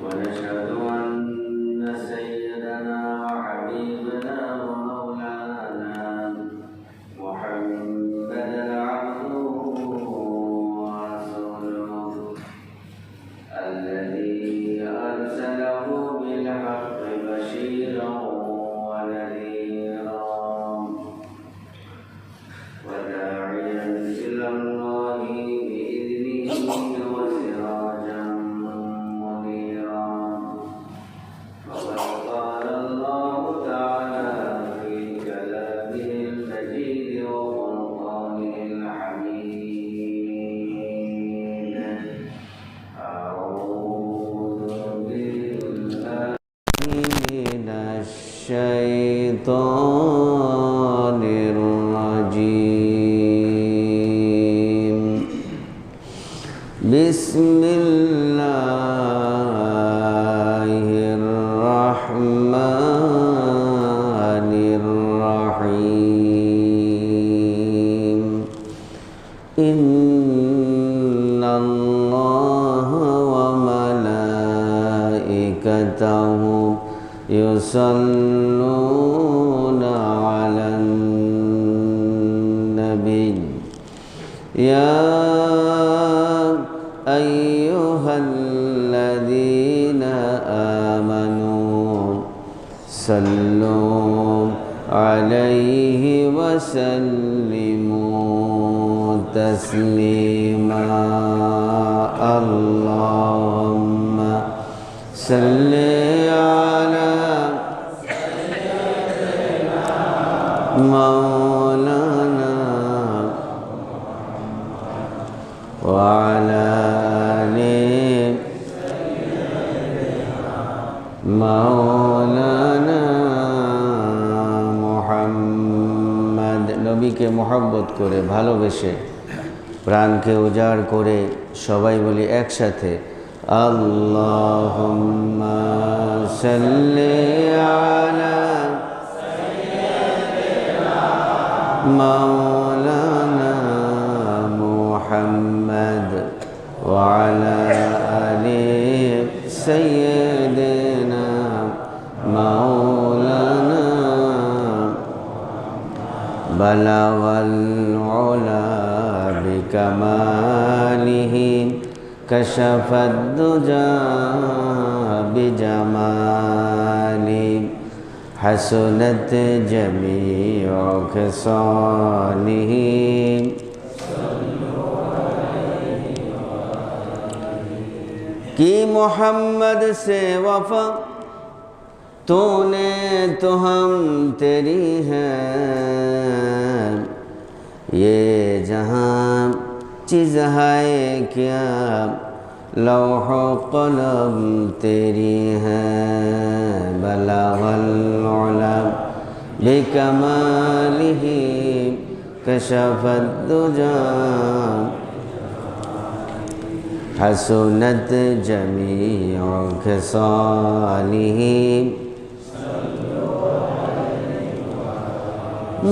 ونشهد أن سيدنا وحبيبنا ومولانا محمدا عبده ورسوله الذي أرسله بالحق بشيرا ونذيرا وداعيا إلى الله بإذنه وسراجا منيرا فقد قال الله تعالى في كلامه المجيد وفرقانه الحميد أعوذ بالله من الشيطان الرجيم بسم الله الرحمن الرحيم إن الله وملائكته يصلون على النبي يا أيها الذين آمنوا صلوا عليه وسلموا تسليما اللهم صل على مولانا وعلى آل مولانا মুহাম্মদ নবীকে মহব্বত করে ভালোবেসে প্রাণকে উজাড় করে সবাই বলি একসাথে আল্লাহুম্মা সাল্লি আলা مولانا محمد وعلى آل سيدنا مولانا بلغ العلا بكماله كشف الدجى بجماله حسنت جميع خصاله की मोहम्मद से वफा तूने तो हम तेरी है ये जहाँ चीज़ है क्या लौह कलम तेरी है बलगल उला बिकमालिही कशफत दुजा हसनत जमीउ खसालिही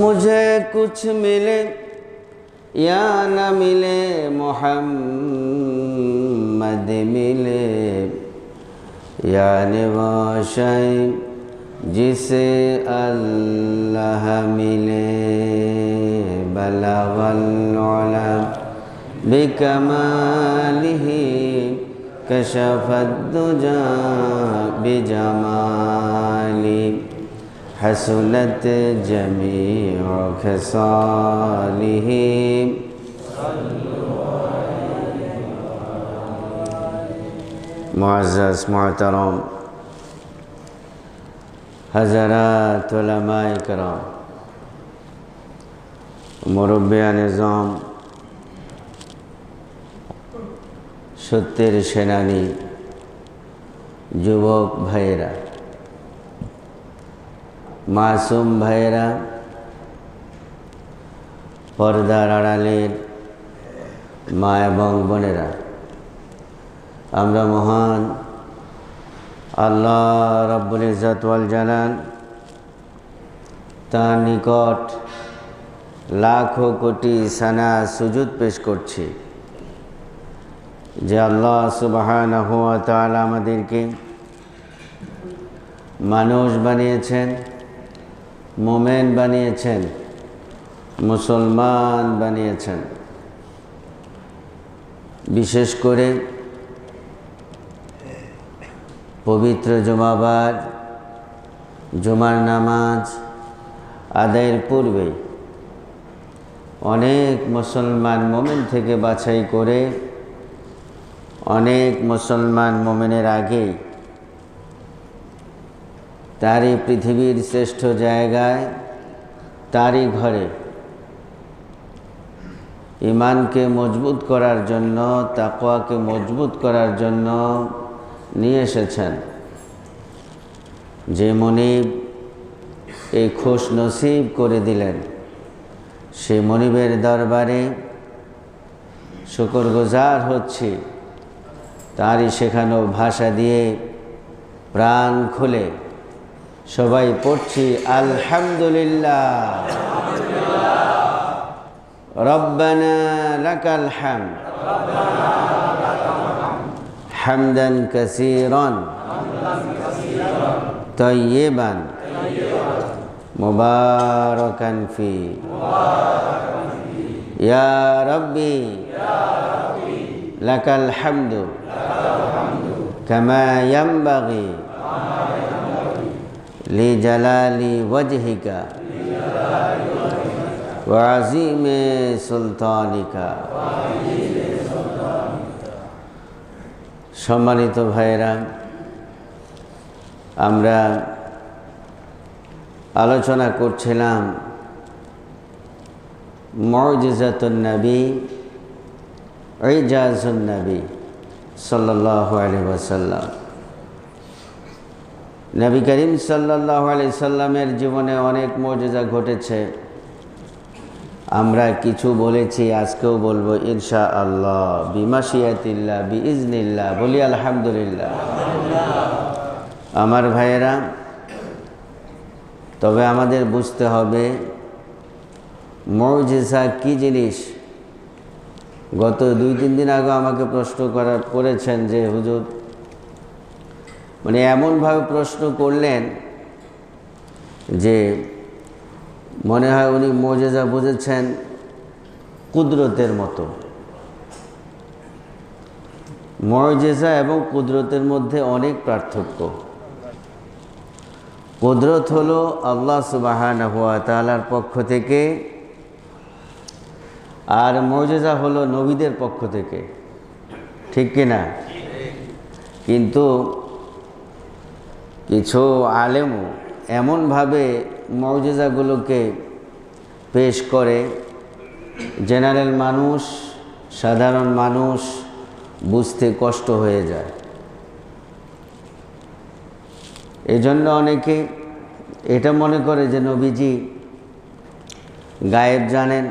मुझे कुछ मिले या न मिले मोहम्मद मिले यानी वो शय जिसे अल्लाह मिले बलगल उला बिकमालिही कशफत दुजा बिजमाली हसनत जमीउ खसालिही मुअज़्ज़ज़ मोहतरम हज़रात उलमाए किराम मुरब्बियान निज़ाम সত্যের সেনানী যুবক ভাইয়েরা মাসুম ভাইয়েরা পর্দার আড়ালের মা এবং বোনেরা আমরা মহান আল্লাহ রাব্বুল ইজ্জত ওয়াল জালাল তার নিকট লাখো কোটি সানা সুজুদ পেশ করছি। যে আল্লাহ সুবহানাহু ওয়া তাআলা আমাদেরকে মানুষ বানিয়েছেন, মুমিন বানিয়েছেন, মুসলমান বানিয়েছেন। বিশেষ করে পবিত্র জুমাবার জুমার নামাজ আদায়ের পূর্বে অনেক মুসলমান মুমিন থেকে বাছাই করে অনেক মুসলমান মুমিনের আগেই তারই পৃথিবীর শ্রেষ্ঠ জায়গায়, তারই ঘরে ঈমানকে মজবুত করার জন্য, তাকওয়াকে মজবুত করার জন্য নিয়ে এসেছেন। যে মনিব এই খুশ নসিব করে দিলেন, সে মনিবের দরবারে শুকরগুজার হচ্ছি। তারই শেখানো ভাষা দিয়ে প্রাণ খুলে সবাই পড়ছি আলহামদুলিল্লাহ, রব্বানা লাকাল হামদ হামদান কাসীরান তাইয়িবান মুবারাকান ফি ইয়া রাব্বি লাকাল হামদু কামা ইয়ানবাগি লিজালালি ওয়াজহিকা ওয়া আযীমি সুলতানিকা। সম্মানিত ভাইয়েরা, আমরা আলোচনা করছিলাম মুজিজাতুন নবী, ইজাজুন নবী সাল্লাল্লাহু আলাইহি ওয়াসাল্লাম। নবী করিম সাল্লাল্লাহু আলাইহি সাল্লামের জীবনে অনেক মুজিজা ঘটেছে। আমরা কিছু বলেছি, আজকেও বলবো ইনশাআল্লাহ, বিমাশিয়াতিল্লাহ বিইজনিল্লাহ। বলি আলহামদুলিল্লাহ। আমার ভাইয়েরা, তবে আমাদের বুঝতে হবে মুজিজা কি জিনিস। গত 2-3 দিন আগে আমাকে প্রশ্ন করেছেন যে হুজুর, মানে এমনভাবে প্রশ্ন করলেন যে মনে হয় উনি মুজিজা বুঝেছেন কুদরতের মতো। মুজিজা এবং কুদরতের মধ্যে অনেক পার্থক্য। কুদরত হলো আল্লাহ সুবহানাহু ওয়া তাআলার পক্ষ থেকে, আর মুজিজা হলো নবীদের পক্ষ থেকে, ঠিক কিনা? কিন্তু কিছু আলেমও এমনভাবে মুজিজাগুলোকে পেশ করে জেনারেল মানুষ, সাধারণ মানুষ বুঝতে কষ্ট হয়ে যায়। এজন্য অনেকে এটা মনে করে যে নবীজি গায়েব জানেন,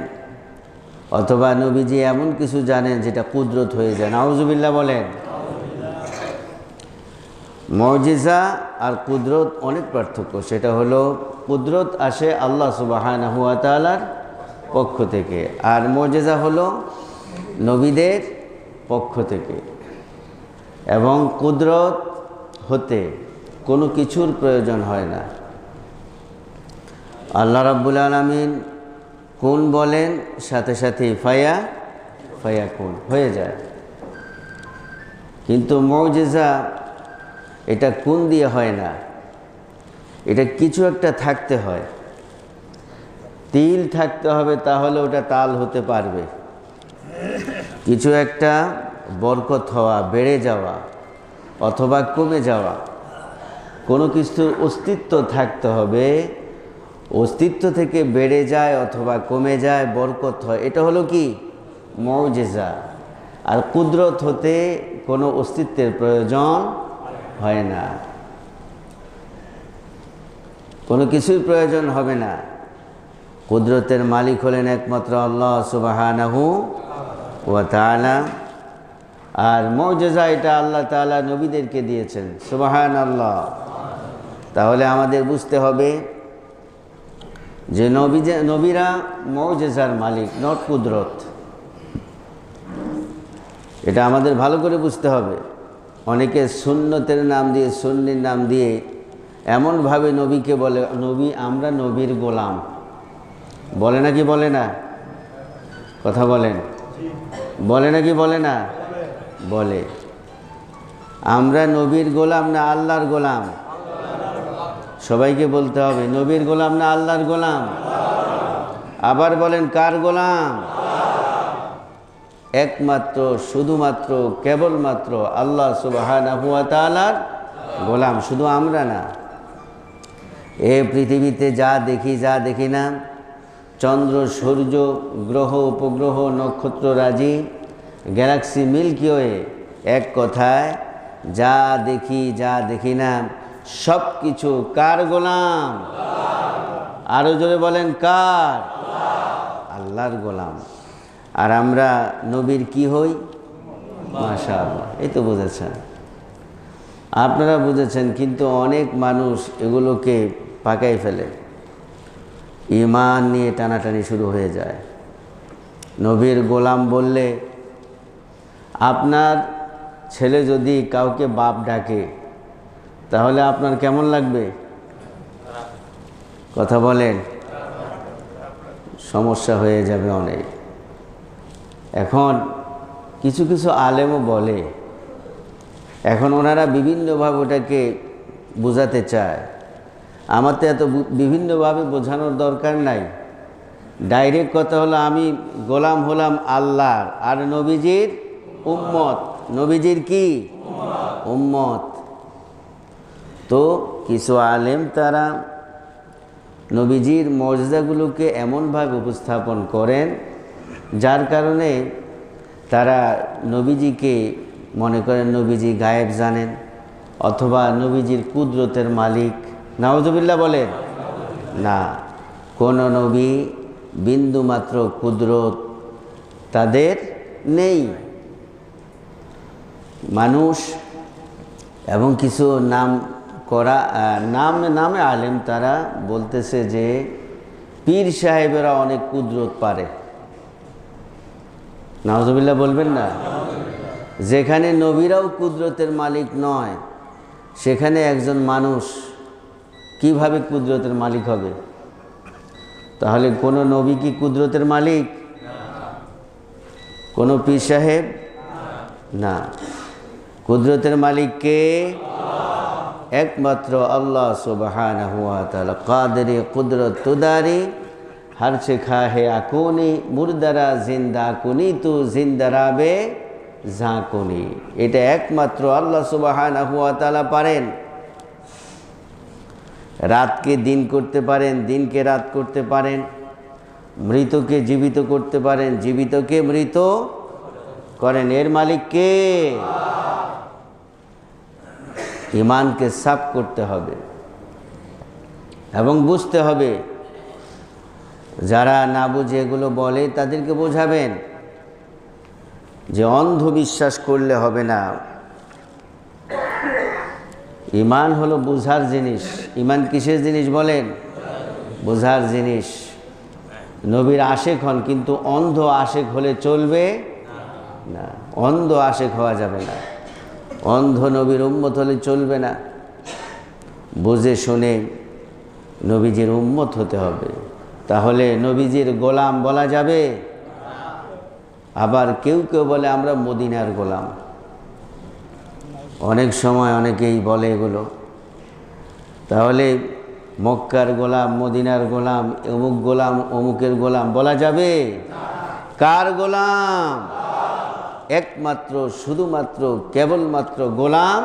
অথবা নবীজি এমন কিছু জানেন যেটা কুদরত হয়ে যায়। নাউজুবিল্লাহ বলেন। মুজিজা আর কুদরত অনেক পার্থক্য। সেটা হলো কুদরত আসে আল্লাহ সুবহানাহু ওয়া তাআলার পক্ষ থেকে, আর মুজিজা হলো নবীদের পক্ষ থেকে। এবং কুদরত হতে কোনো কিছুর প্রয়োজন হয় না। আল্লাহ রাব্বুল আলামিন কুন বলেন, সাথে সাথে ফায়াকুন হয়ে যায়। কিন্তু মুজিজা এটা কুন দিয়ে হয় না, এটা কিছু একটা থাকতে হয়। তিল থাকতে হবে, তাহলে ওটা তাল হতে পারবে। কিছু একটা বরকত হওয়া, বেড়ে যাওয়া অথবা কমে যাওয়া, কোনো কিছুর অস্তিত্ব থাকতে হবে। অস্তিত্ব থেকে বেড়ে যায় অথবা কমে যায়, বরকত হয়, এটা হলো কি? মুজিজা। আর কুদরত হতে কোনো অস্তিত্বের প্রয়োজন হয় না, কোনো কিছুর প্রয়োজন হবে না। কুদরতের মালিক হলেন একমাত্র আল্লাহ সুবহানাহু ওয়া তাআলা। আর মুজিজা এটা আল্লাহ তাআলা নবীদেরকে দিয়েছেন, সুবহানাল্লাহ। তাহলে আমাদের বুঝতে হবে যে নবীরা মুজিজার মালিক, নট কুদরত। এটা আমাদের ভালো করে বুঝতে হবে। অনেকে সুন্নতের নাম দিয়ে, সুন্নির নাম দিয়ে এমনভাবে নবীকে বলে, নবী, আমরা নবীর গোলাম, বলে নাকি বলে না? কথা বলেন, বলে নাকি বলে না? বলে। আমরা নবীর গোলাম না আল্লাহর গোলাম? সবাইকে বলতে হবে, নবীর গোলাম না আল্লাহর গোলাম? আবার বলেন, কার গোলাম? একমাত্র, শুধুমাত্র, কেবলমাত্র আল্লাহ সুবহানাহু ওয়া তাআলার গোলাম, শুধু আমরা না। এই পৃথিবীতে যা দেখি, যা দেখি না, চন্দ্র, সূর্য, গ্রহ, উপগ্রহ, নক্ষত্ররাজি, গ্যালাক্সি, মিল্কি ওয়ে, এক কথায় যা দেখি, যা দেখি না, সব কিছু কার গোলাম? আরো জোরে বলেন, কার? আল্লাহর গোলাম। আর আমরা নবীর কি হই? মাশাআল্লাহ, এই তো বুঝেছেন, আপনারা বুঝেছেন। কিন্তু অনেক মানুষ এগুলোকে পাকাই ফেলে, ঈমান নিয়ে টানাটানি শুরু হয়ে যায়। নবীর গোলাম বললে, আপনার ছেলে যদি কাউকে বাপ ডাকে তাহলে আপনার কেমন লাগবে? কথা বলেন, সমস্যা হয়ে যাবে অনেক। এখন কিছু কিছু আলেমও বলে, এখন ওনারা বিভিন্নভাবে ওটাকে বোঝাতে চায়। আমার তো এত বিভিন্নভাবে বোঝানোর দরকার নাই। ডাইরেক্ট কথা হলো, আমি গোলাম হলাম আল্লাহর আর নবীজির উম্মত। নবীজির কি? উম্মত। তো কিছু আলেম তারা নবীজির মর্যাদাগুলোকে এমনভাবে উপস্থাপন করেন যার কারণে তারা নবীজিকে মনে করেন নবীজি গায়েব জানেন, অথবা নবীজির কুদরতের মালিক। নাউজুবিল্লাহ বলেন না, কোন নবী বিন্দুমাত্র কুদরত তাদের নেই। মানুষ এবং কিছু নাম করা নামে আলেম তারা বলতেছে যে পীর সাহেবেরা অনেক কুদরত পারে। নাউজুবিল্লাহ বলবেন না? যেখানে নবীরাও কুদরতের মালিক নয়, সেখানে একজন মানুষ কিভাবে কুদরতের মালিক হবে? তাহলে কোন নবী কি কুদরতের মালিক? কোন পীর সাহেব না। কুদরতের মালিক কে? একমাত্র আল্লাহ সুবহানাহু ওয়া তাআলা। কাদেরে কুদরত তুদারি, हर से खाहे आकुनी मुर्दारा जिंदा कुनी तू जिंदारा बे झाकुनी। এটা একমাত্র আল্লাহ সুবহানাহু ওয়া তাআলা পারেন। রাতকে দিন করতে পারেন, দিনকে রাত করতে পারেন, মৃতকে জীবিত করতে পারেন, জীবিতকে মৃত করেন। এর মালিক কে? ঈমানকে সাফ করতে হবে এবং বুঝতে হবে। যারা না বুঝে এগুলো বলে তাদেরকে বোঝাবেন যে অন্ধবিশ্বাস করলে হবে না। ঈমান হলো বোঝার জিনিস। ঈমান কিসের জিনিস বলেন? বোঝার জিনিস। নবীর আশেক হন, কিন্তু অন্ধ আশেক হলে চলবে না। অন্ধ আশেক হওয়া যাবে না। অন্ধ নবীর উম্মত হলে চলবে না। বুঝে শুনে নবীজির উম্মত হতে হবে, তাহলে নবীজির গোলাম বলা যাবে। আবার কেউ কেউ বলে আমরা মদিনার গোলাম। অনেক সময় অনেকেই বলে এগুলো। তাহলে মক্কার গোলাম, মদিনার গোলাম, অমুক গোলাম, অমুকের গোলাম বলা যাবে? কার গোলাম? একমাত্র, শুধুমাত্র, কেবলমাত্র গোলাম।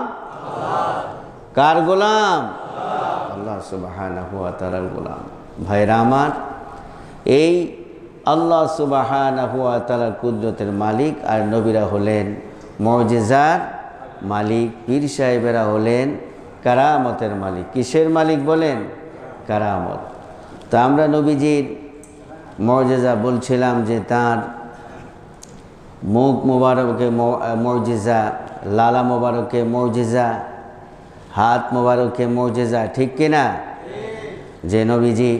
কার গোলাম? আল্লাহ সুবহানাহু ওয়া তাআলার গোলাম। ভাইরা আমার, এই আল্লাহ সুবহানাহু ওয়া তাআলার কুদরতের মালিক, আর নবীরা হলেন মুজিজার মালিক, পীর সাহেবেরা হলেন কারামতের মালিক। কিসের মালিক বলেন? কারামত। তো আমরা নবীজির মুজিজা বলছিলাম যে তার মুখ মোবারকে মুজিজা, লালা মোবারকে মুজিজা, হাত মোবারকে মুজিজা, ঠিক কিনা? যে নবীজি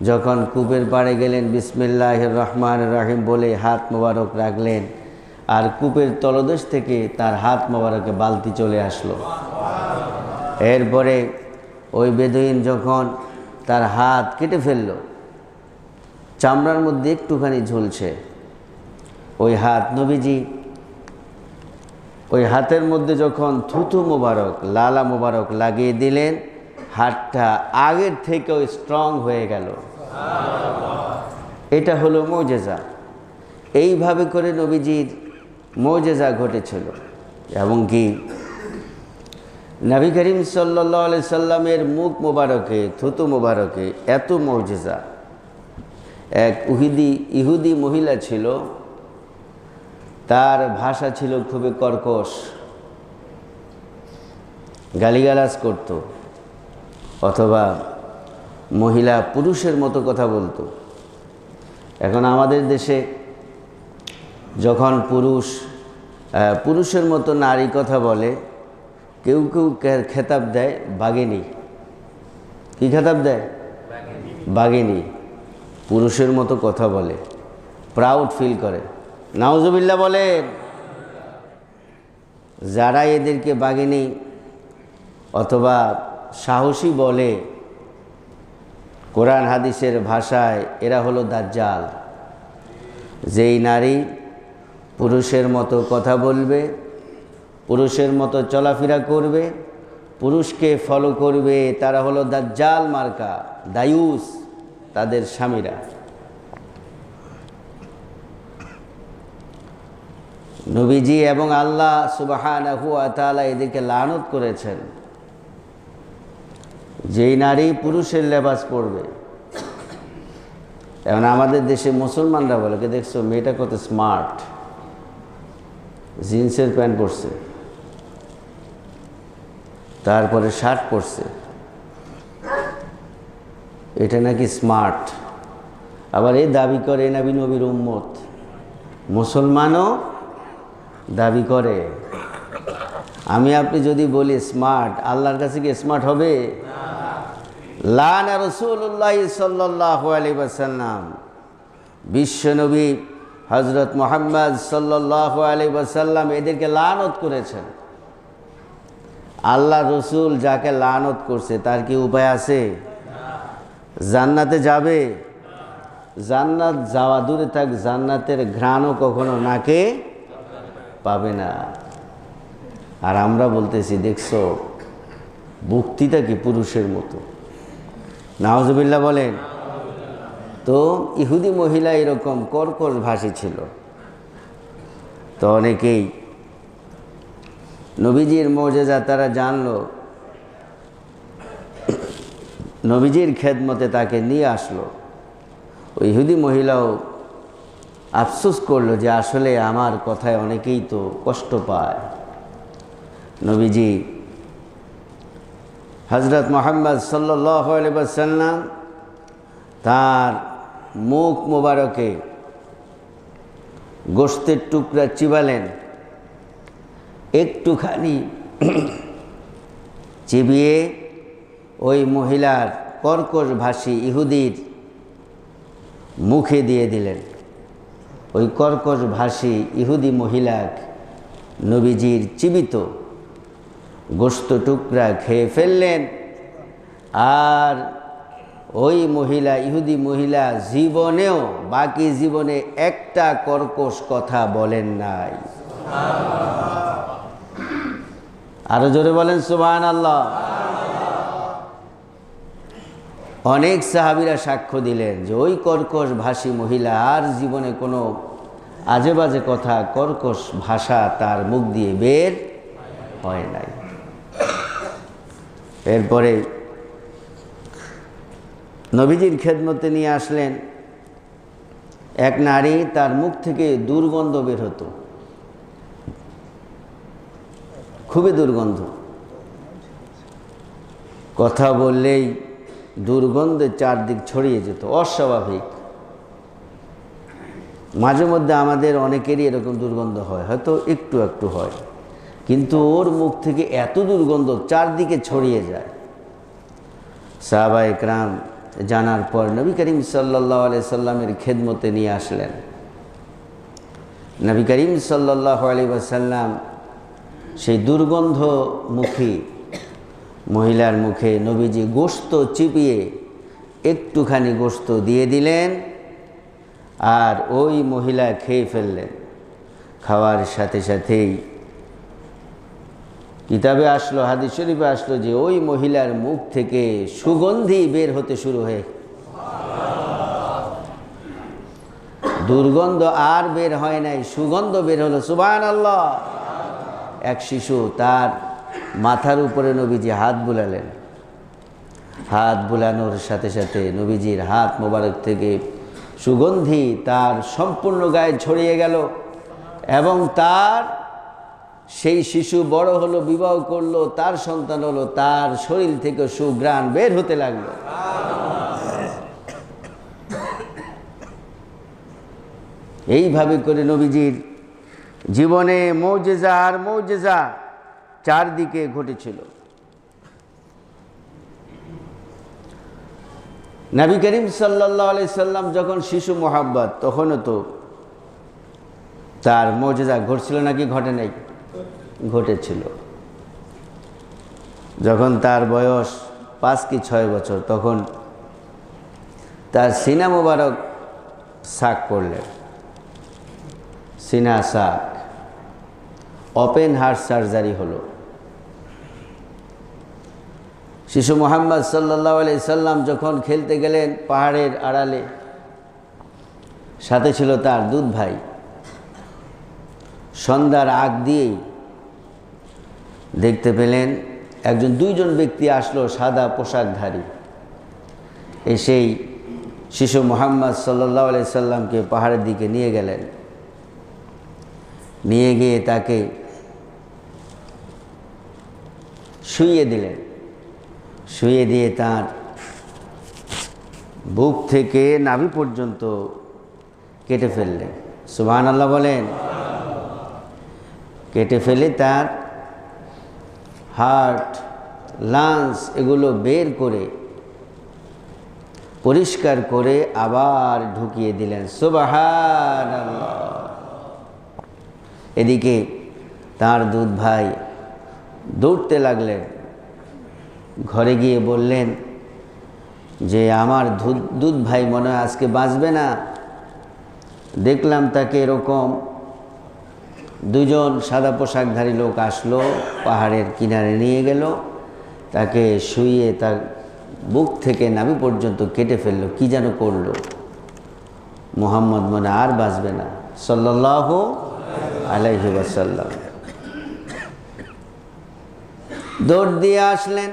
যখন কূপের পাড়ে গেলেন বিসমিল্লাহির রহমানির রহিম বলে হাত মোবারক রাখলেন, আর কূপের তলদেশ থেকে তার হাত মোবারকে বালতি চলে আসলো। এরপরে ওই বেদুইন যখন তার হাত কেটে ফেলল, চামড়ার মধ্যে একটুখানি ঝুলছে, ওই হাত নবীজি ওই হাতের মধ্যে যখন থুতু মোবারক, লালা মোবারক লাগিয়ে দিলেন, হাতটা আগের থেকেও স্ট্রং হয়ে গেল। এটা হলো মুজিজা। এইভাবে করে নবীজির মুজিজা ঘটেছিল। এবং কি নবী করিম সাল্লাল্লাহু আলাইহি সাল্লামের মুখ মোবারকে, থুতু মোবারকে এত মুজিজা। এক ইহুদি মহিলা ছিল, তার ভাষা ছিল খুবই কর্কশ, গালিগালাজ করত, অথবা মহিলা পুরুষের মতো কথা বলতো। এখন আমাদের দেশে যখন পুরুষের মতো নারী কথা বলে, কেউ কেউ খেতাব দেয় বাঘিনী। কি খেতাব দেয়? বাঘিনী। পুরুষের মতো কথা বলে, প্রাউড ফিল করে। নাউজুবিল্লাহ বলেন। যারা এদেরকে বাঘিনী অথবা সাহসী বলে, কোরআন হাদিসের ভাষায় এরা হলো দাজ্জাল। যেই নারী পুরুষের মতো কথা বলবে, পুরুষের মতো চলাফেরা করবে, পুরুষকে ফলো করবে, তারা হলো দাজ্জাল মার্কা, দায়ুস তাদের স্বামীরা। নবীজি এবং আল্লাহ সুবহানাহু ওয়া তাআলা এদেরকে লানত করেছেন। যেই নারী পুরুষের লেবাস পরবে, এখন আমাদের দেশে মুসলমানরা বলে, কে দেখছো মেয়েটা কত স্মার্ট, জিন্সের প্যান্ট পরছে, তারপরে শার্ট পরছে, এটা নাকি স্মার্ট। আবার এই দাবি করে নবী নবীর উম্মত। মুসলমানও দাবি করে। আমি আপনি যদি বলি স্মার্ট, আল্লাহর কাছে কি স্মার্ট হবে? লানা রাসূলুল্লাহ সাল্লাল্লাহু আলাইহি ওয়াসাল্লাম, বিশ্বনবী হযরত মুহাম্মদ সাল্লাল্লাহু আলাইহি ওয়াসাল্লাম এদেরকে লানত করেছেন। আল্লাহ রসুল যাকে লানত করছে তার কি উপায় আছে? জান্নাতে যাবে? জান্নাত যাওয়া দূরে থাক, জান্নাতের ঘ্রাণও কখনো নাকে পাবে না। আর আমরা বলতেছি, দেখছো ভক্তিটা কি পুরুষের মতো। নাউজুবিল্লাহ বলেন। তো ইহুদি মহিলা এরকম কর্কশ ভাষী ছিল। তো অনেকেই নবীজির মুজিজা তারা জানলো, নবীজির খেদমতে তাকে নিয়ে আসলো। ওই ইহুদি মহিলাও আফসোস করলো যে আসলে আমার কথায় অনেকেই তো কষ্ট পায়। নবীজি হযরত মুহাম্মদ সাল্লাল্লাহু আলাইহি ওয়াসাল্লাম তার মুখ মোবারকে গোশতের টুকরা চিবালেন, একটুখানি চিবিয়ে ওই মহিলার কর্কশ ভাষী ইহুদির মুখে দিয়ে দিলেন। ওই কর্কশ ভাষী ইহুদি মহিলা নবীজির চিবিত গোশত টুকরা খেয়ে ফেললেন। আর ওই মহিলা, ইহুদি মহিলা জীবনেও, বাকি জীবনে একটা কর্কশ কথা বলেন নাই। আরো জোরে বলেন সুবহানাল্লাহ। অনেক সাহাবীরা সাক্ষ্য দিলেন যে ওই কর্কশ ভাষী মহিলা আর জীবনে কোনো আজে বাজে কথা, কর্কশ ভাষা তার মুখ দিয়ে বের হয় নাই। এরপরে নবীজির খেদমতে নিয়ে আসলেন এক নারী, তার মুখ থেকে দুর্গন্ধ বের হতো, খুবই দুর্গন্ধ। কথা বললেই দুর্গন্ধে চারদিক ছড়িয়ে যেত, অস্বাভাবিক। মাঝে মধ্যে আমাদের অনেকেরই এরকম দুর্গন্ধ হয়, হয়তো একটু একটু হয়, কিন্তু ওর মুখ থেকে এত দুর্গন্ধ চারদিকে ছড়িয়ে যায়। সাহাবায়ে কেরাম জানার পর নবী করিম সাল্লাল্লাহু আলাইহি সাল্লামের খেদমতে নিয়ে আসলেন। নবী করিম সাল্লাল্লাহু আলাইহি ওয়াসাল্লাম সেই দুর্গন্ধমুখী মহিলার মুখে নবীজি গোশত চিবিয়ে একটুখানি গোশত দিয়ে দিলেন, আর ওই মহিলা খেয়ে ফেললেন। খাওয়ার সাথে সাথেই কিতাবে আসলো, হাদিস শরীফে আসলো যে ওই মহিলার মুখ থেকে সুগন্ধি বের হতে শুরু হয়ে, দুর্গন্ধ আর বের হয় নাই, সুগন্ধ বের হলো। সুবহানাল্লাহ। এক শিশু, তার মাথার উপরে নবীজি হাত বুলালেন। হাত বুলানোর সাথে সাথে নবীজির হাত মোবারক থেকে সুগন্ধি তার সম্পূর্ণ গায়ে ছড়িয়ে গেল, এবং তার সেই শিশু বড় হলো, বিবাহ করলো, তার সন্তান হলো, তার শরীর থেকে সুঘ্রাণ বের হতে লাগলো। এইভাবে করে নবীজির জীবনে মুজিজা আর মুজিজা চারদিকে ঘটেছিল। নবী করিম সাল্লাল্লাহু আলাইহি সাল্লাম যখন শিশু মোহাব্বত, তখনও তো তার মুজিজা ঘটছিল নাকি ঘটে নাই? ঘটেছিল। যখন তার বয়স 5 কি 6 বছর, তখন তার সিনা মোবারক শাক করলেন। সিনা শাক, ওপেন হার্ট সার্জারি হলো। শিশু মুহাম্মদ সাল্লাল্লাহু আলাইহি সাল্লাম যখন খেলতে গেলেন পাহাড়ের আড়ালে, সাথে ছিল তার দুধ ভাই। সন্ধ্যার আগ দিয়েই দেখতে পেলেন দুইজন ব্যক্তি আসলো, সাদা পোশাকধারী, এসেই শিশু মুহাম্মদ সাল্লাল্লাহু আলাইহি সাল্লামকে পাহাড়ের দিকে নিয়ে গেলেন। নিয়ে গিয়ে তাকে শুইয়ে দিলেন। শুইয়ে দিয়ে তার বুক থেকে নাভি পর্যন্ত কেটে ফেললেন। সুবহানাল্লাহ বলেন। কেটে ফেলে তার হার্ট, লাংস এগুলো বের করে পরিষ্কার করে আবার ঢুকিয়ে দিলেন। সুবহানাল্লাহ। এদিকে তার দুধ ভাই দৌড়তে লাগলেন, ঘরে গিয়ে বললেন যে আমার দুধ ভাই মনে হয় আজকে বাঁচবে না। দেখলাম তাকে এরকম দুজন সাদা পোশাকধারী লোক আসলো, পাহাড়ের কিনারে নিয়ে গেল, তাকে শুইয়ে তার বুক থেকে নাভি পর্যন্ত কেটে ফেললো, কি যেন করলো। মুহাম্মদ মনে আর বাঁচবে না সাল্লাল্লাহু আলাইহি ওয়াসাল্লাম। দৌড় দিয়ে আসলেন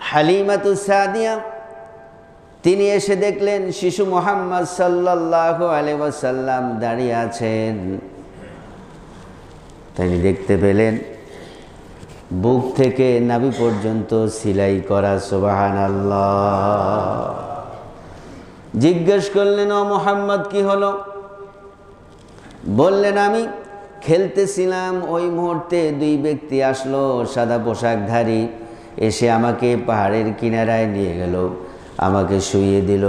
হালিমাতুস সাদিয়া। তিনি এসে দেখলেন শিশু মুহাম্মদ সাল্লাল্লাহু আলাইহি ওয়াসাল্লাম দাঁড়িয়ে আছেন। তিনি দেখতে পেলেন বুক থেকে নাভি পর্যন্ত সেলাই করা। সুবহানাল্লাহ। জিজ্ঞেস করলেন, ও মুহাম্মদ কি হলো? বললেন, আমি খেলতেছিলাম, ওই মুহূর্তে দুই ব্যক্তি আসলো সাদা পোশাকধারী, এসে আমাকে পাহাড়ের কিনারায় নিয়ে গেল, আমাকে শুইয়ে দিল।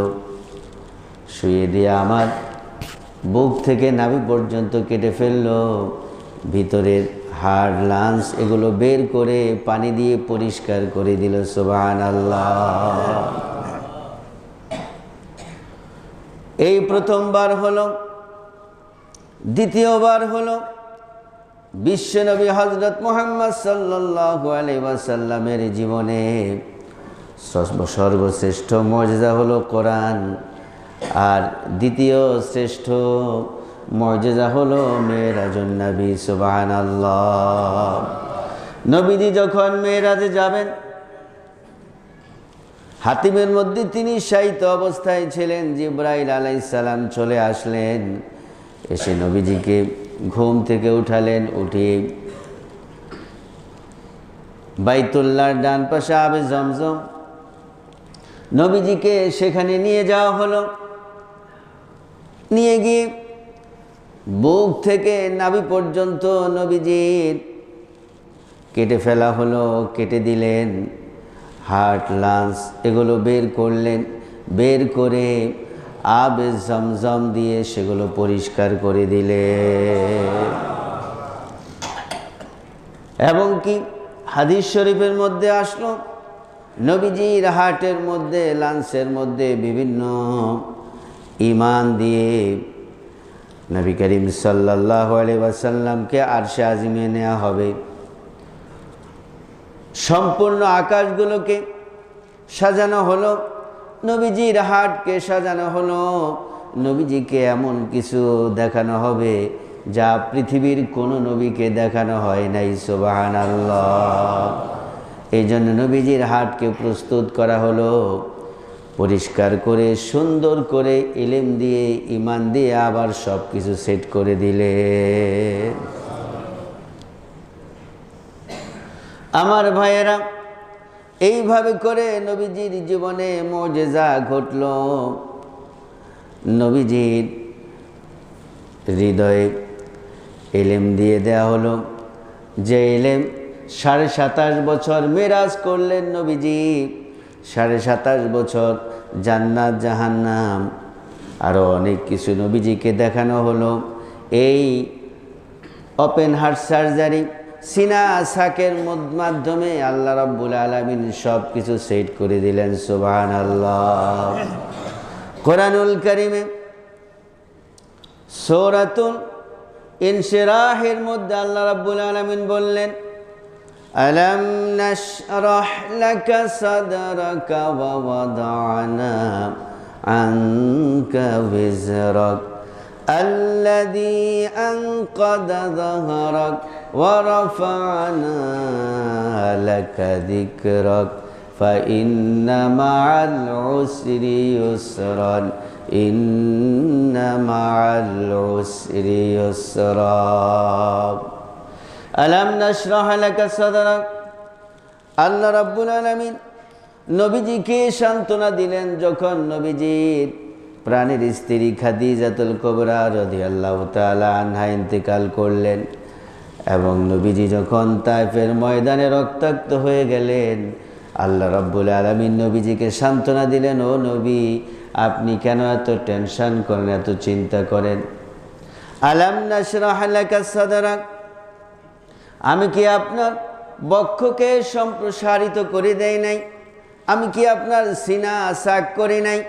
শুইয়ে দিয়ে আমার বুক থেকে নাভি পর্যন্ত কেটে ফেললো, ভিতরের হাড়, লাংস এগুলো বের করে পানি দিয়ে পরিষ্কার করে দিল। সুবহানাল্লাহ। এই প্রথমবার হলো। দ্বিতীয়বার হলো বিশ্বনবী হযরত মুহাম্মদ সাল্লাল্লাহু আলাইহি ওয়াসাল্লামের জীবনে সর্বশ্রেষ্ঠ মুজিজা হলো কোরআন, আর দ্বিতীয় শ্রেষ্ঠ মুজিজা হলো মেরাজুন নবী। সুবহানাল্লাহ। নবীজি যখন মেরাজে যাবেন, হাতিমের মধ্যে তিনি শায়িত অবস্থায় ছিলেন। জিবরাইল আলাইহিস সালাম চলে আসলেন, এসে নবীজিকে ঘুম থেকে উঠালেন। উঠিয়ে বাইতুল্লাহর ডান পাশে আবে জমজম, নবীজিকে সেখানে নিয়ে যাওয়া হলো। নিয়ে গিয়ে বুক থেকে নাভি পর্যন্ত নবীজির কেটে ফেলা হলো, কেটে দিলেন। হার্ট, লাংস এগুলো বের করলেন। বের করে আবে জমজম দিয়ে সেগুলো পরিষ্কার করে দিলে। এবং কি হাদিস শরীফের মধ্যে আসলো, নবীজির হাটের মধ্যে লাঞ্চের মধ্যে বিভিন্ন ইমান দিয়ে নবী করিম সাল্লাল্লাহু আলাইহি ওয়াসাল্লামকে আরশে আজিমে নেওয়া হবে। সম্পূর্ণ আকাশগুলোকে সাজানো হলো, নবীজির হাটকে সাজানো হলো, নবীজিকে এমন কিছু দেখানো হবে যা পৃথিবীর কোনো নবীকে দেখানো হয় নাই। সুবহানাল্লাহ। এই জন্য নবীজির হাটকে প্রস্তুত করা হলো, পরিষ্কার করে সুন্দর করে ইলম দিয়ে ইমান দিয়ে আবার সব কিছু সেট করে দিলে। আমার ভাইয়েরা, এইভাবে করে নবীজির জীবনে মুজিজা ঘটল। নবীজির হৃদয়ে ইলম দিয়ে দেয়া হলো, যে ইলম 27.5 বছর মেরাজ করলেন নবীজি। 27.5 বছর জান্নাত জাহান্নাম আরও অনেক কিছু নবীজিকে দেখানো হলো। এই ওপেন হার্ট সার্জারি সিনা সাকের মাধ্যমে আল্লাহ রাব্বুল আলামিন সব কিছু সেট করে দিলেন। সুবহানাল্লাহ। কোরআনুল কারীমে সূরাতুল ইনশিরাহের মধ্যে আল্লাহ রাব্বুল আলামিন বললেন, আলাম নাশরাহ লাকা সাদরাকা ওয়া ওয়াদা'না আনকা বিজরাক আল্লাযী আনকাযা যাহরাক ওয়া রাফা'না লাকা যিকরাক ফাইন্না মা'আল উসরি ইউসরান ইন্না মা'আল উসরি ইউসরা। আলাম নাশরাহ লাকা সাদরাক। আল্লাহ রাব্বুল আলামিন নবীজিকে সান্ত্বনা দিলেন যখন নবীজির প্রাণের স্ত্রী খাদিজাতুল কুবরা রাদিয়াল্লাহু তাআলা আনহা ইন্তেকাল করলেন এবং নবীজি যখন তায়েফের ময়দানে রক্তাক্ত হয়ে গেলেন, আল্লাহ রাব্বুল আলামিন নবীজিকে সান্ত্বনা দিলেন, ও নবী, আপনি কেন এত টেনশন করেন, এত চিন্তা করেন? আলাম নাশরাহ লাকা সাদরাক। আমি কি আপনার বক্ষকে সম্প্রসারিত করে দেই নাই? আমি কি আপনার সিনা সাক করি নাই?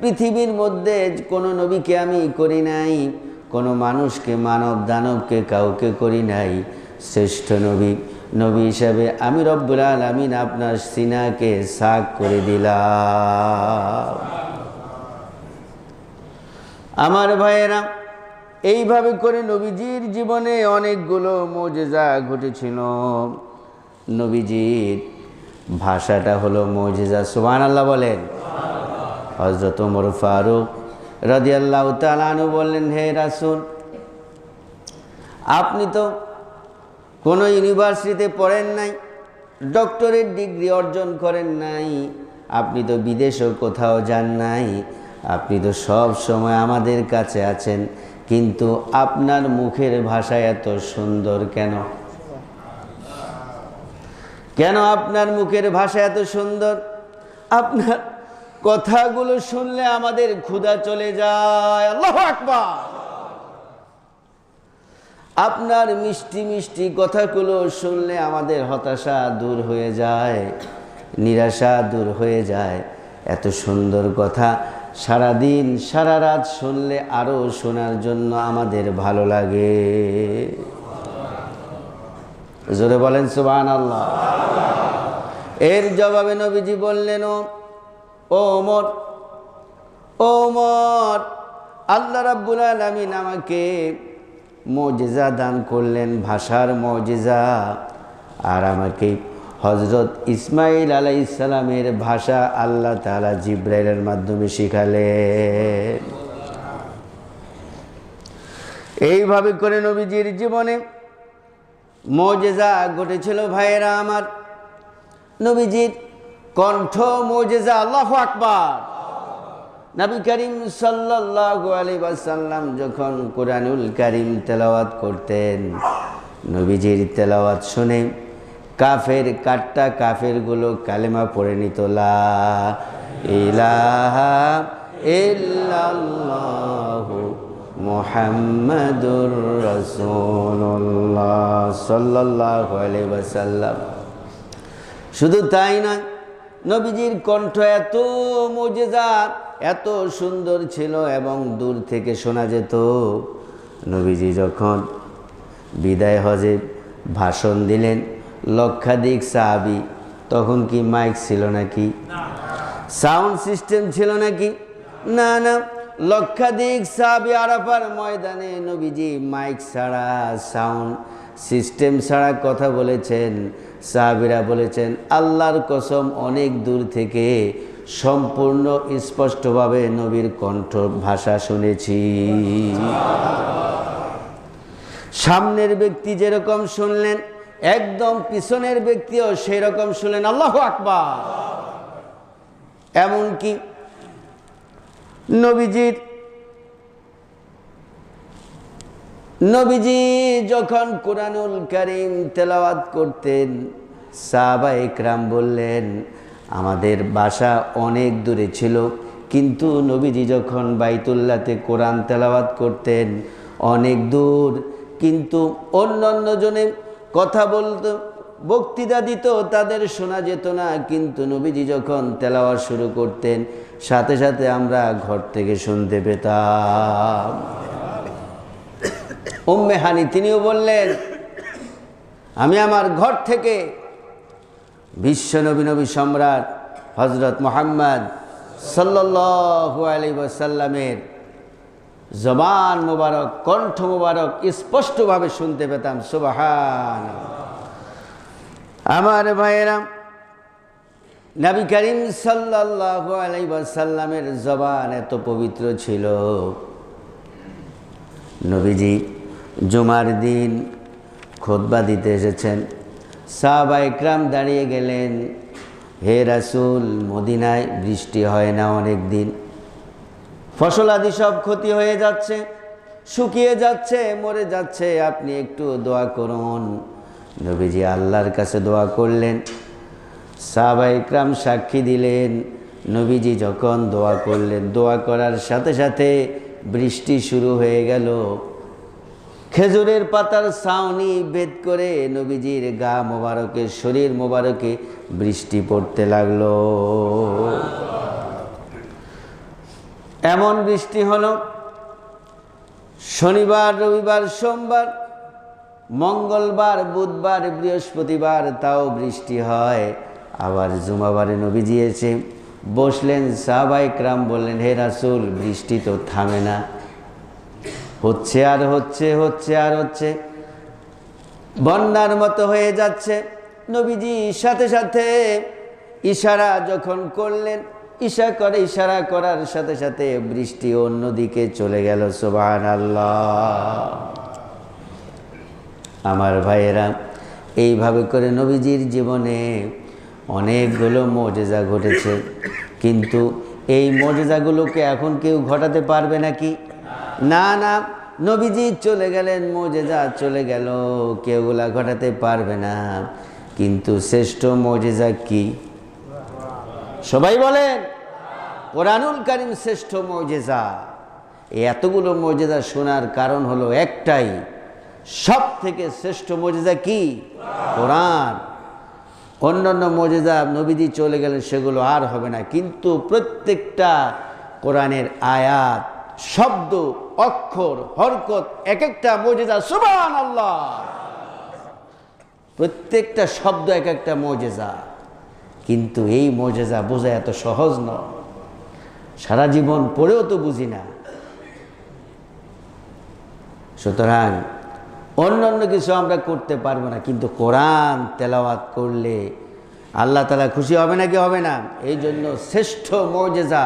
পৃথিবীর মধ্যে কোনো নবীকে আমি করি নাই, কোনো মানুষকে, মানব দানবকে কাউকে করি নাই। শ্রেষ্ঠ নবী হিসাবে আমি রব্বুল আলামিন আপনার সিনাকে সাক করে দিলাম। আমার ভাইয়েরা, এইভাবে করে নবীজির জীবনে অনেকগুলো মুজিজা ঘটেছিল। নবীজির ভাষাটা হলো মুজিজা। সুবহানাল্লাহ বলেন। হযরত ওমর ফারুক রাদিয়াল্লাহু তাআলা আনহু বললেন, হে রাসূল, আপনি তো কোনো ইউনিভার্সিটিতে পড়েন নাই, ডক্টরেট ডিগ্রি অর্জন করেন নাই, আপনি তো বিদেশেও কোথাও যান নাই, আপনি তো সব সময় আমাদের কাছে আছেন, কিন্তু আপনার মুখের ভাষা এত সুন্দর কেন? কেন আপনার মুখের ভাষা এত সুন্দর? আপনার কথাগুলো শুনলে আমাদের ক্ষুধা চলে যায়। আল্লাহু আকবার। আপনার মিষ্টি মিষ্টি কথাগুলো শুনলে আমাদের হতাশা দূর হয়ে যায়, নিরাশা দূর হয়ে যায়। এত সুন্দর কথা সারাদিন সারা রাত শুনলে আরো শোনার জন্য আমাদের ভালো লাগে। জোরে বলেন সুবহানাল্লাহ। এর জবাবে নবীজি বললেন, ও ওমর, আল্লাহ রাব্বুল আলামিন আমাকে মুজিজা দান করলেন, ভাষার মুজিজা, আর আমাকে হযরত ইসমাঈল আলাইহিস সালামের ভাষা আল্লাহ তাআলা জিবরাইলের মাধ্যমে শিখালেন। এইভাবে করে নবীজির জীবনে মুজিজা ঘটেছিল। ভাইয়েরা আমার, নবীজির কণ্ঠ মুজিজা। আল্লাহু আকবার। নবী করিম সাল্লাল্লাহু আলাইহি ওয়াসাল্লাম যখন কুরআনুল কারীম তেলাওয়াত করতেন, নবীজির তেলাওয়াত শুনে কাফেরগুলো কালেমা পড়ে নিত। লা ইলাহা ইল্লাল্লাহু মুহাম্মাদুর রাসূলুল্লাহ সাল্লাল্লাহু আলাইহি ওয়াসাল্লাম। শুধু তাই না, নবীজির কণ্ঠ এত মুজিজা, এত সুন্দর ছিল এবং দূর থেকে শোনা যেত। নবীজি যখন বিদায় হজে ভাষণ দিলেন, লক্ষাধিক সাহাবী, তখন কি মাইক ছিল নাকি? সাউন্ড সিস্টেম ছিল নাকি? না না, লক্ষাধিক সাহাবী আরাফার ময়দানে নবীজি মাইক ছাড়া, সাউন্ড সিস্টেম ছাড়া কথা বলেছেন। সাহাবীরা বলেছেন, আল্লাহর কসম অনেক দূর থেকে সম্পূর্ণ স্পষ্টভাবে নবীর কণ্ঠ ভাষা শুনেছি। সামনের ব্যক্তি যেরকম শুনলেন, একদম পিছনের ব্যক্তিও সেই রকম শুনলেন। আল্লাহু আকবার। এমনকি নবীজি যখন কুরআনুল কারীম তেলাওয়াত করতেন, সাহাবায়ে কেরাম বললেন, আমাদের বাসা অনেক দূরে ছিল, কিন্তু নবীজি যখন বাইতুল্লাহতে কোরআন তেলাওয়াত করতেন অনেক দূর, কিন্তু অন্যান্য জনে কথা বলতো, বক্তৃতা দিত, তাদের শোনা যেত না, কিন্তু নবীজি যখন তেলাওয়াত শুরু করতেন সাথে সাথে আমরা ঘর থেকে শুনতে পেতাম। উম্মে হানি তিনিও বললেন, আমি আমার ঘর থেকে বিশ্ব নবী সম্রাট হযরত মুহাম্মদ সাল্লাল্লাহু আলাইহি ওয়াসাল্লামের জবান মোবারক, কণ্ঠ মোবারক স্পষ্টভাবে শুনতে পেতাম। সুবহানাল্লাহ। আমার ভাইয়েরা, নবী করিম সাল্লাল্লাহু আলাইহি ওয়াসাল্লামের জবান এত পবিত্র ছিল। নবীজি জুমার দিন খুতবা দিতে এসেছেন, সাহাবায়ে কেরাম দাঁড়িয়ে গেলেন, হে রাসূল, মদিনায় বৃষ্টি হয় না অনেক দিন, ফসল আদি সব ক্ষতি হয়ে যাচ্ছে, শুকিয়ে যাচ্ছে, মরে যাচ্ছে, আপনি একটু দোয়া করুন। নবীজি আল্লাহর কাছে দোয়া করলেন, সাহাবায়ে কেরাম সাক্ষী দিলেন। নবীজি যখন দোয়া করলেন, দোয়া করার সাথে সাথে বৃষ্টি শুরু হয়ে গেল। খেজুরের পাতার ছাউনি ভেদ করে নবীজির গা মোবারকে, শরীর মোবারকে বৃষ্টি পড়তে লাগলো। এমন বৃষ্টি হলো, শনিবার, রবিবার, সোমবার, মঙ্গলবার, বুধবার, বৃহস্পতিবার তাও বৃষ্টি হয়। আবার জুমাবারে নবীজি এসে বসলেন, সাহাবায়ে কেরাম বললেন, হে রাসূল, বৃষ্টি তো থামে না, হচ্ছে আর হচ্ছে, হচ্ছে আর হচ্ছে, বন্যার মতো হয়ে যাচ্ছে। নবীজি সাথে সাথে ইশারা যখন করলেন, ইশারা করার সাথে সাথে বৃষ্টি অন্যদিকে চলে গেল। সুবহানাল্লাহ। আমার ভাইয়েরা, এইভাবে করে নবীজির জীবনে অনেকগুলো মুজিজা ঘটেছে, কিন্তু এই মুজিজাগুলোকে এখন কেউ ঘটাতে পারবে নাকি? না না, নবীজি চলে গেলেন, মুজিজা চলে গেল, কেউ ওগুলা ঘটাতে পারবে না। কিন্তু শ্রেষ্ঠ মুজিজা কি? সবাই বলেন, কোরআনুল কারীম শ্রেষ্ঠ মুজিজা। এই এতগুলো মুজিজা শোনার কারণ হলো একটাই, সব থেকে শ্রেষ্ঠ মুজিজা কি? কোরআন। অন্যান্য মুজিজা নবীজি চলে গেলেন, সেগুলো আর হবে না, কিন্তু প্রত্যেকটা কোরআনের আয়াত, শব্দ, অক্ষর, হরকত, এক একটা মুজিজা। সুবহানাল্লাহ। প্রত্যেকটা শব্দ এক একটা মুজিজা, কিন্তু এই মুজিজা বোঝা এত সহজ নয়, সারা জীবন পড়েও তো বুঝি না। সুতরাং অন্যান্য কিছু আমরা করতে পারবো না, কিন্তু কোরআন তেলাওয়াত করলে আল্লাহ তাআলা খুশি হবে নাকি হবে না? এই জন্য শ্রেষ্ঠ মুজিজা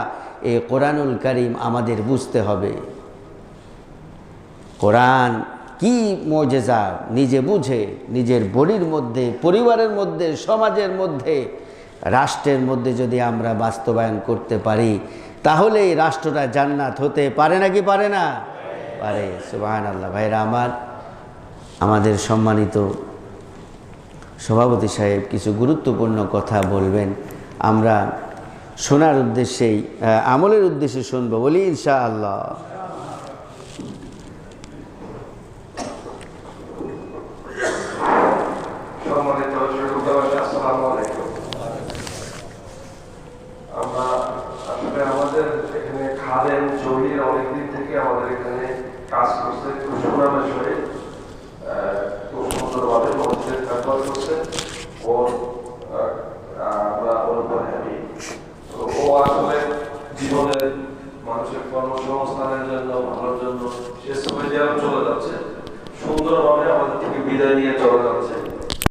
এই কোরআনুল কারীম আমাদের বুঝতে হবে। কোরআন কি মুজিজা নিজে বুঝে, নিজের বডির মধ্যে, পরিবারের মধ্যে, সমাজের মধ্যে, রাষ্ট্রের মধ্যে যদি আমরা বাস্তবায়ন করতে পারি, তাহলে এই রাষ্ট্রটা জান্নাত হতে পারে নাকি পারে না? পারে। সুবহানাল্লাহ। ভাইরা আমার, আমাদের সম্মানিত সভাপতি সাহেব কিছু গুরুত্বপূর্ণ কথা বলবেন। আমরা শোনার উদ্দেশ্যেই, আমলের উদ্দেশ্যে শুনবো, বলি ইনশাআল্লাহ। আমরা আসলে আমাদের এখানে খাদেম জহির অনেকদিন থেকে আমাদের এখানে কাজ করছে, খুব সুনামের সহিত খুব সুন্দরভাবে মসজিদের ব্যবহার করছে। ওর আমরা ওর উপরে আমি ও আসলে জীবনের মানুষের কর্মসংস্থানের জন্য, ভালোর জন্য সে সময় চলে যাচ্ছে, সুন্দরভাবে আমাদের থেকে বিদায় নিয়ে চলে যাচ্ছে।